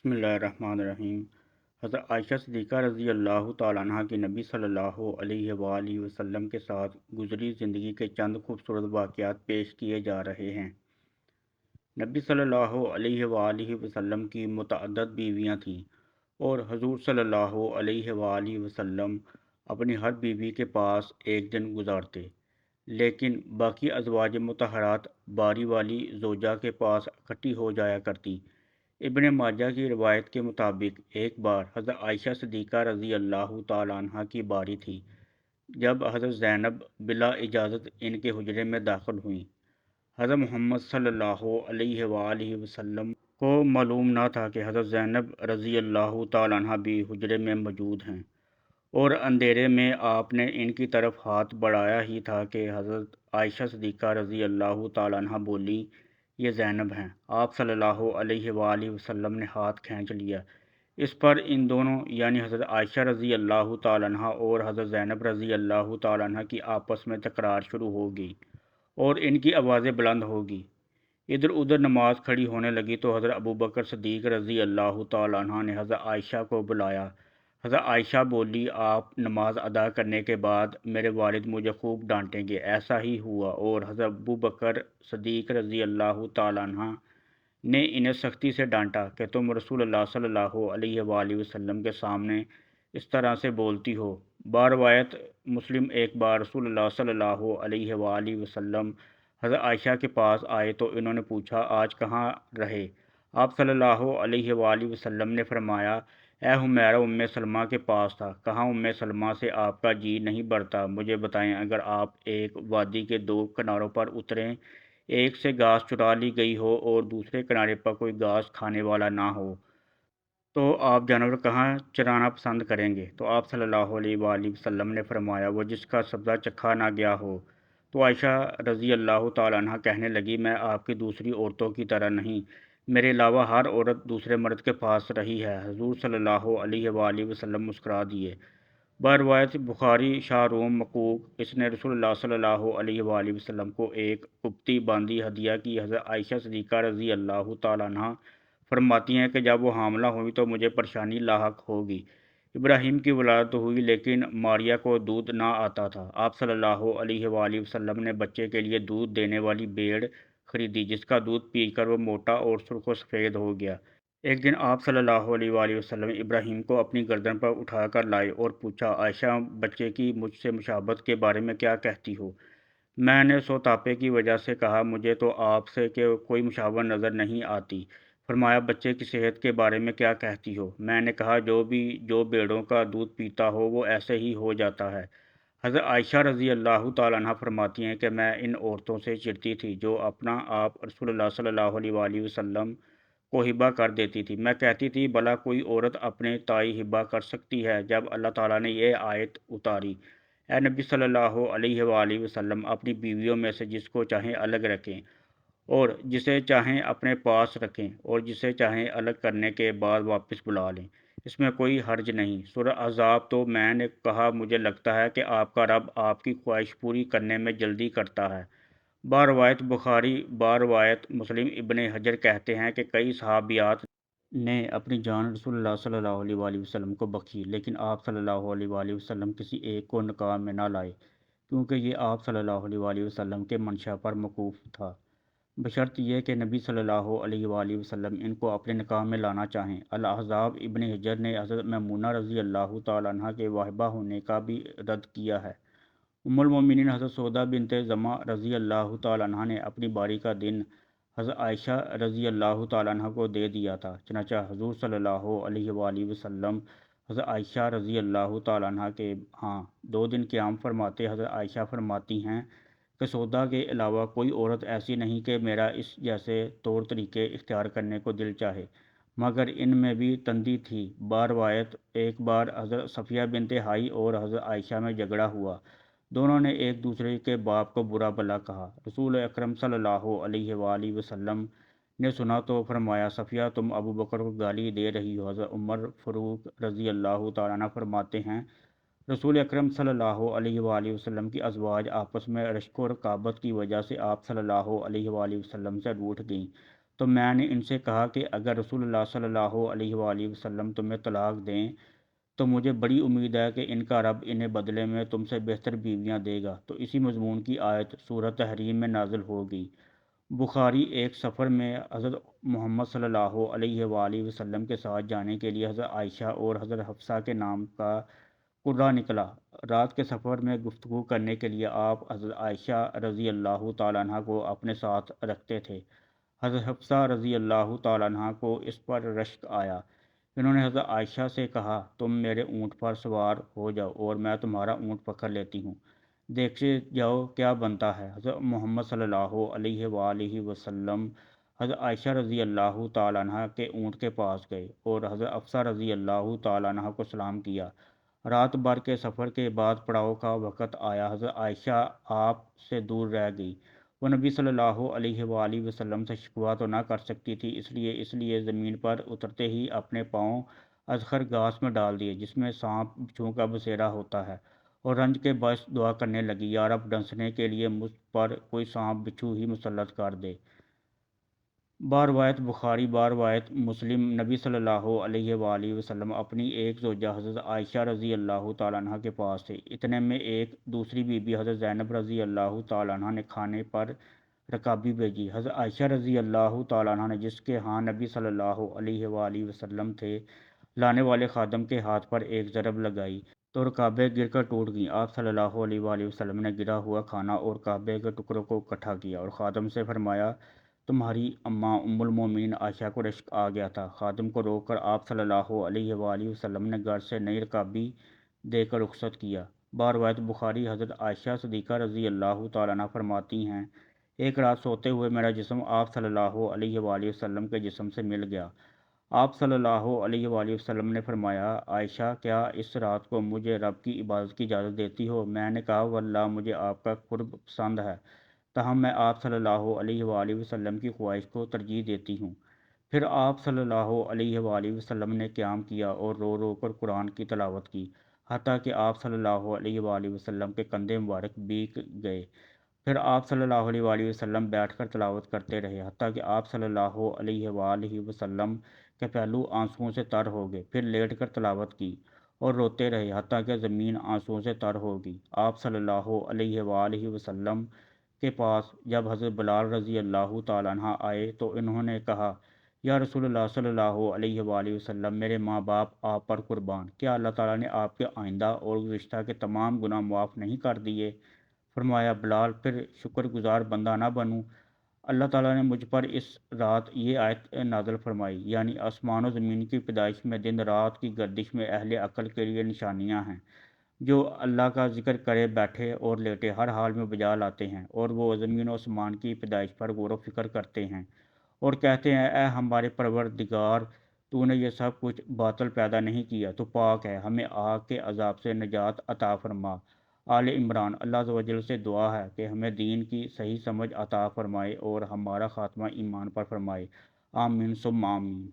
بسم اللہ الرحمن الرحیم۔ حضرت عائشہ صدیقہ رضی اللہ تعالیٰ عنہ کی نبی صلی اللہ علیہ وآلہ وسلم کے ساتھ گزری زندگی کے چند خوبصورت واقعات پیش کیے جا رہے ہیں۔ نبی صلی اللہ علیہ وآلہ وسلم کی متعدد بیویاں تھیں اور حضور صلی اللہ علیہ وآلہ وسلم اپنی ہر بیوی کے پاس ایک دن گزارتے، لیکن باقی ازواج مطہرات باری والی زوجہ کے پاس اکٹھی ہو جایا کرتی۔ ابن ماجہ کی روایت کے مطابق ایک بار حضرت عائشہ صدیقہ رضی اللہ تعالیٰ عنہ کی باری تھی جب حضرت زینب بلا اجازت ان کے حجرے میں داخل ہوئیں۔ حضرت محمد صلی اللہ علیہ وآلہ وسلم کو معلوم نہ تھا کہ حضرت زینب رضی اللہ تعالیٰ عنہ بھی حجرے میں موجود ہیں، اور اندھیرے میں آپ نے ان کی طرف ہاتھ بڑھایا ہی تھا کہ حضرت عائشہ صدیقہ رضی اللہ تعالیٰ عنہ بولی، یہ زینب ہیں۔ آپ صلی اللہ علیہ وآلہ وسلم نے ہاتھ کھینچ لیا۔ اس پر ان دونوں یعنی حضرت عائشہ رضی اللہ تعالیٰ عنہ اور حضرت زینب رضی اللہ تعالیٰ عنہ کی آپس میں تکرار شروع ہو گئی اور ان کی آوازیں بلند ہو گئی۔ ادھر ادھر نماز کھڑی ہونے لگی تو حضرت ابوبکر صدیق رضی اللہ تعالیٰ عنہ نے حضرت عائشہ کو بلایا۔ حضرت عائشہ بولی، آپ نماز ادا کرنے کے بعد میرے والد مجھے خوب ڈانٹیں گے۔ ایسا ہی ہوا اور حضرت ابوبکر صدیق رضی اللہ تعالیٰ عنہ نے انہیں سختی سے ڈانٹا کہ تم رسول اللہ صلی اللہ علیہ وآلہ وسلم کے سامنے اس طرح سے بولتی ہو۔ باروایت مسلم ایک بار رسول اللہ صلی اللہ علیہ وآلہ وسلم حضرت عائشہ کے پاس آئے تو انہوں نے پوچھا، آج کہاں رہے؟ آپ صلی اللہ علیہ وآلہ وسلم نے فرمایا، اے حمیرہ ام سلمہ کے پاس تھا۔ کہاں ام سلمہ سے آپ کا جی نہیں بڑھتا؟ مجھے بتائیں، اگر آپ ایک وادی کے دو کناروں پر اتریں، ایک سے گھاس چرا لی گئی ہو اور دوسرے کنارے پر کوئی گھاس کھانے والا نہ ہو، تو آپ جانور کہاں چرانا پسند کریں گے؟ تو آپ صلی اللہ علیہ وآلہ وسلم نے فرمایا، وہ جس کا سبزہ چکھا نہ گیا ہو۔ تو عائشہ رضی اللہ تعالیٰ عنہ کہنے لگی، میں آپ کی دوسری عورتوں کی طرح نہیں، میرے علاوہ ہر عورت دوسرے مرد کے پاس رہی ہے۔ حضور صلی اللہ علیہ وآلہ وسلم مسکرا دیے۔ بروایت بخاری شاہ روم مقوق، اس نے رسول اللہ صلی اللہ علیہ وآلہ وسلم کو ایک قبطی باندی ہدیہ کی۔ حضرت عائشہ صدیقہ رضی اللہ تعالیٰ عنہ فرماتی ہیں کہ جب وہ حاملہ ہوئی تو مجھے پریشانی لاحق ہوگی۔ ابراہیم کی ولادت ہوئی لیکن ماریا کو دودھ نہ آتا تھا۔ آپ صلی اللہ علیہ وآلہ وسلم نے بچے کے لیے دودھ دینے والی بھیڑ خریدی جس کا دودھ پی کر وہ موٹا اور سرخ و سفید ہو گیا۔ ایک دن آپ صلی اللہ علیہ وآلہ وسلم ابراہیم کو اپنی گردن پر اٹھا کر لائے اور پوچھا، عائشہ بچے کی مجھ سے مشابہت کے بارے میں کیا کہتی ہو؟ میں نے سوتاپے کی وجہ سے کہا، مجھے تو آپ سے کہ کوئی مشابہت نظر نہیں آتی۔ فرمایا، بچے کی صحت کے بارے میں کیا کہتی ہو؟ میں نے کہا، جو بھیڑوں کا دودھ پیتا ہو وہ ایسے ہی ہو جاتا ہے۔ حضرت عائشہ رضی اللہ تعالیٰ عنہ فرماتی ہیں کہ میں ان عورتوں سے چڑھتی تھی جو اپنا آپ رسول اللہ صلی اللہ علیہ وآلہ وسلم کو ہبہ کر دیتی تھی۔ میں کہتی تھی، بھلا کوئی عورت اپنے تائی ہبہ کر سکتی ہے؟ جب اللہ تعالیٰ نے یہ آیت اتاری، اے نبی صلی اللہ علیہ وآلہ وسلم اپنی بیویوں میں سے جس کو چاہیں الگ رکھیں اور جسے چاہیں اپنے پاس رکھیں اور جسے چاہیں الگ کرنے کے بعد واپس بلا لیں، اس میں کوئی حرج نہیں۔ سورہ احزاب۔ تو میں نے کہا، مجھے لگتا ہے کہ آپ کا رب آپ کی خواہش پوری کرنے میں جلدی کرتا ہے۔ باروایت بخاری باروایت مسلم ابن حجر کہتے ہیں کہ کئی صحابیات نے اپنی جان رسول اللہ صلی اللہ علیہ وآلہ وسلم کو بخشی، لیکن آپ صلی اللہ علیہ وآلہ وسلم کسی ایک کو نکاح میں نہ لائے کیونکہ یہ آپ صلی اللہ علیہ وآلہ وسلم کے منشا پر موقوف تھا، بشرط یہ کہ نبی صلی اللہ علیہ وآلہ وسلم ان کو اپنے نکاح میں لانا چاہیں۔ الاحزاب ابن حجر نے حضرت میمونہ رضی اللہ تعالیٰ عنہ کے واہبہ ہونے کا بھی رد کیا ہے۔ ام المومنین حضرت سودا بنت زمع رضی اللہ تعالیٰ عنہ نے اپنی باری کا دن حضرت عائشہ رضی اللہ تعالیٰ عنہ کو دے دیا تھا، چنانچہ حضور صلی اللہ علیہ وآلہ وسلم حضرت عائشہ رضی اللہ تعالیٰ عنہ کے ہاں 2 دن قیام فرماتے۔ حضرت عائشہ فرماتی ہیں کہ سودا کے علاوہ کوئی عورت ایسی نہیں کہ میرا اس جیسے طور طریقے اختیار کرنے کو دل چاہے، مگر ان میں بھی تندی تھی۔ باروایت ایک بار حضرت صفیہ بنت حائی اور حضرت عائشہ میں جھگڑا ہوا، دونوں نے ایک دوسرے کے باپ کو برا بھلا کہا۔ رسول اکرم صلی اللہ علیہ وآلہ وسلم نے سنا تو فرمایا، صفیہ تم ابو بکر کو گالی دے رہی ہو۔ حضرت عمر فاروق رضی اللہ تعالیٰ عنہ فرماتے ہیں، رسول اکرم صلی اللہ علیہ وآلہ وسلم کی ازواج آپس میں رشک و رقابت کی وجہ سے آپ صلی اللہ علیہ وآلہ وسلم سے روٹھ گئیں، تو میں نے ان سے کہا کہ اگر رسول اللہ صلی اللہ علیہ وآلہ وسلم تمہیں طلاق دیں تو مجھے بڑی امید ہے کہ ان کا رب انہیں بدلے میں تم سے بہتر بیویاں دے گا۔ تو اسی مضمون کی آیت سورہ تحریم میں نازل ہوگی۔ بخاری ایک سفر میں حضرت محمد صلی اللہ علیہ وآلہ وسلم کے ساتھ جانے کے لیے حضرت عائشہ اور حضرت حفصہ کے نام کا قرہ نکلا۔ رات کے سفر میں گفتگو کرنے کے لیے آپ حضرت عائشہ رضی اللہ تعالیٰ عنہ کو اپنے ساتھ رکھتے تھے۔ حضرت حفصہ رضی اللہ تعالیٰ عنہ کو اس پر رشک آیا۔ انہوں نے حضرت عائشہ سے کہا، تم میرے اونٹ پر سوار ہو جاؤ اور میں تمہارا اونٹ پکڑ لیتی ہوں، دیکھتے جاؤ کیا بنتا ہے۔ حضرت محمد صلی اللہ علیہ وآلہ وسلم حضرت عائشہ رضی اللہ تعالیٰ عنہ کے اونٹ کے پاس گئے اور حضرت حفصہ رضی اللہ تعالیٰ عنہ کو سلام کیا۔ رات بھر کے سفر کے بعد پڑاؤ کا وقت آیا۔ حضرت عائشہ آپ سے دور رہ گئی۔ وہ نبی صلی اللہ علیہ وآلہ وسلم سے شکوہ تو نہ کر سکتی تھی، اس لیے زمین پر اترتے ہی اپنے پاؤں ازخر گھاس میں ڈال دیے جس میں سانپ بچھوؤں کا بسیرا ہوتا ہے، اور رنج کے باعث دعا کرنے لگی، یا رب ڈنسنے کے لیے مجھ پر کوئی سانپ بچھو ہی مسلط کر دے۔ باروایت بخاری باروایت مسلم نبی صلی اللہ علیہ وآلہ وسلم اپنی ایک زوجہ حضرت عائشہ رضی اللہ تعالیٰ عنہ کے پاس تھے۔ اتنے میں ایک دوسری بی بی حضرت زینب رضی اللہ تعالیٰ عنہ نے کھانے پر رکابی بھیجی۔ حضرت عائشہ رضی اللہ تعالیٰ عنہ نے جس کے ہاں نبی صلی اللہ علیہ وآلہ وسلم تھے لانے والے خادم کے ہاتھ پر ایک ضرب لگائی تو رکابیں گر کر ٹوٹ گئیں۔ آپ صلی اللہ علیہ وآلہ وسلم نے گرا ہوا کھانا اور کعبے کے ٹکڑوں کو اکٹھا کیا اور خادم سے فرمایا، تمہاری اماں ام المومنین عائشہ کو رشک آ گیا تھا۔ خادم کو روک کر آپ صلی اللہ علیہ وآلہ وسلم نے گھر سے نئی رکابی دے کر رخصت کیا۔ باروایت بخاری حضرت عائشہ صدیقہ رضی اللہ تعالیٰ عنہ فرماتی ہیں، ایک رات سوتے ہوئے میرا جسم آپ صلی اللہ علیہ وآلہ وسلم کے جسم سے مل گیا۔ آپ صلی اللہ علیہ وآلہ وسلم نے فرمایا، عائشہ کیا اس رات کو مجھے رب کی عبادت کی اجازت دیتی ہو؟ میں نے کہا، واللہ مجھے آپ کا قرب پسند ہے، تاہم میں آپ صلی اللہ علیہ وآلہ وسلم کی خواہش کو ترجیح دیتی ہوں۔ پھر آپ صلی اللہ علیہ وآلہ وسلم نے قیام کیا اور رو رو کر قرآن کی تلاوت کی، حتیٰ کہ آپ صلی اللہ علیہ وآلہ وسلم کے کندھے مبارک بھیگ گئے۔ پھر آپ صلی اللہ علیہ وآلہ وسلم بیٹھ کر تلاوت کرتے رہے، حتیٰ کہ آپ صلی اللہ علیہ وآلہ وسلم کے پہلو آنسوؤں سے تر ہو گئے۔ پھر لیٹ کر تلاوت کی اور روتے رہے، حتیٰ کہ زمین آنسوؤں سے تر ہو گئی۔ آپ صلی اللہ علیہ وآلہ وسلم کے پاس جب حضرت بلال رضی اللہ تعالیٰ عنہ آئے تو انہوں نے کہا، یا رسول اللہ صلی اللہ علیہ وآلہ وسلم، میرے ماں باپ آپ پر قربان، کیا اللہ تعالیٰ نے آپ کے آئندہ اور گزشتہ کے تمام گناہ معاف نہیں کر دیے؟ فرمایا، بلال پھر شکر گزار بندہ نہ بنوں؟ اللہ تعالیٰ نے مجھ پر اس رات یہ آیت نازل فرمائی، یعنی آسمان و زمین کی پیدائش میں دن رات کی گردش میں اہل عقل کے لیے نشانیاں ہیں، جو اللہ کا ذکر کرے بیٹھے اور لیٹے ہر حال میں بجا لاتے ہیں، اور وہ زمین و آسمان کی پیدائش پر غور و فکر کرتے ہیں اور کہتے ہیں، اے ہمارے پروردگار، تو نے یہ سب کچھ باطل پیدا نہیں کیا، تو پاک ہے، ہمیں آگ کے عذاب سے نجات عطا فرما۔ آل عمران۔ اللہ عز و جل سے دعا ہے کہ ہمیں دین کی صحیح سمجھ عطا فرمائے اور ہمارا خاتمہ ایمان پر فرمائے، آمین ثم آمین۔